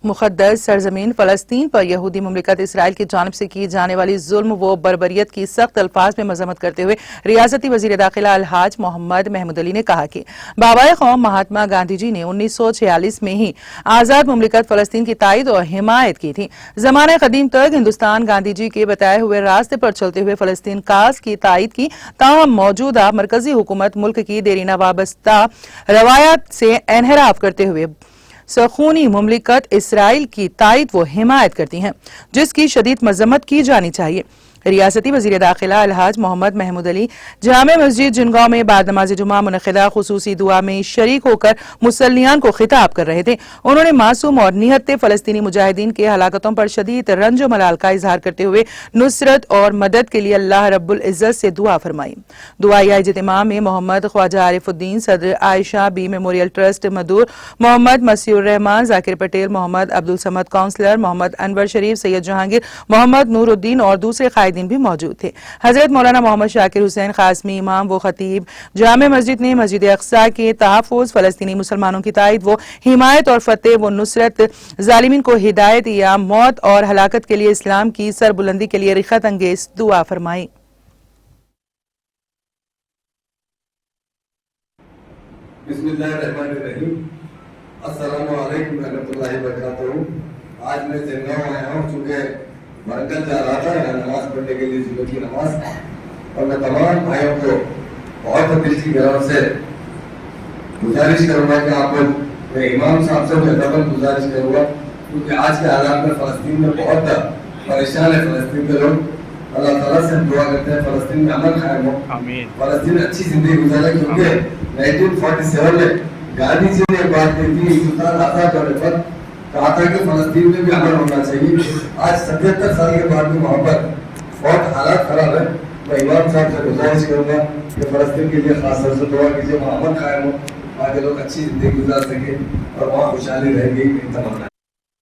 مقدس سرزمین فلسطین پر یہودی مملکت اسرائیل کی جانب سے کی جانے والی ظلم و بربریت کی سخت الفاظ میں مذمت کرتے ہوئے ریاستی وزیر داخلہ الحاج محمد محمود علی نے کہا کہ بابائے قوم مہاتما گاندھی جی نے 1946 میں ہی آزاد مملکت فلسطین کی تائید اور حمایت کی تھی۔ زمانہ قدیم تک ہندوستان گاندھی جی کے بتائے ہوئے راستے پر چلتے ہوئے فلسطین کاز کی تائید کی، تاہم موجودہ مرکزی حکومت ملک کی دیرینہ وابستہ روایات سے انحراف کرتے ہوئے سخونی مملکت اسرائیل کی تائید و حمایت کرتی ہیں، جس کی شدید مذمت کی جانی چاہیے۔ ریاستی وزیر داخلہ الحاج محمد محمود علی جامع مسجد جنگاؤں میں بعد نماز جمعہ منعقدہ خصوصی دعا میں شریک ہو کر مصلیان کو خطاب کر رہے تھے۔ انہوں نے معصوم اور نہتے فلسطینی مجاہدین کے ہلاکتوں پر شدید رنج و ملال کا اظہار کرتے ہوئے نصرت اور مدد کے لیے اللہ رب العزت سے دعا فرمائی۔ دعائیہ اجتماع میں محمد خواجہ عارف الدین، صدر عائشہ بی میموریل ٹرسٹ مدور، محمد مسیح الرحمان، ذاکر پٹیل، محمد عبدالصمد کونسلر، محمد انور شریف، سید جہانگیر، محمد نور الدین اور دوسرے دن بھی موجود تھے۔ حضرت مولانا محمد شاکر حسین قاسمی امام و خطیب جامع مسجد نے مسجد اقصی کے تحفظ، فلسطینی مسلمانوں کی تائید و حمایت اور فتح و نصرت، ظالمین کو ہدایت یا موت اور ہلاکت کے لیے اسلام کی سربلندی کے لیے رخت انگیز دعا فرمائی۔ بسم اللہ الرحمن الرحیم۔ السلام علیکم ورحمۃ اللہ وبرکاتہ۔ آج میں جنگاؤں آیا ہوں چونکہ مرکز جا رہا تھا یہاں نماز پڑھنے کے لیے صبح کی نماز، اور میں تمام بھائیوں کو بہت دل کی گرم سے گزارش کروں گا کہ آپ لوگ، میں امام صاحب سے میں گزارش کروں گا کیونکہ آج کے حالات میں فلسطین میں بہت پریشان ہے فلسطین کے لوگ۔ اللہ تعالیٰ سے ہم دعا کرتے ہیں فلسطین میں امن قائم ہو، فلسطین میں اچھی زندگی گزارے، کیونکہ 1947 میں گاندھی جی نے ایک بات کہی تھی، ہندوستان آزاد ہونے پر کہا تھا کہ فلسطین میں بھی امن ہونا چاہیے۔ آج 77 سال کے بعد بھی وہاں پر بہت حالات خراب ہے۔ میں امام صاحب سے گزارش کروں گا کہ فلسطین کے لیے خاص طور سے دعا کیجیے، وہاں امن قائم ہو، وہاں کے لوگ اچھی زندگی گزار سکیں اور وہاں خوشحالی رہے گی۔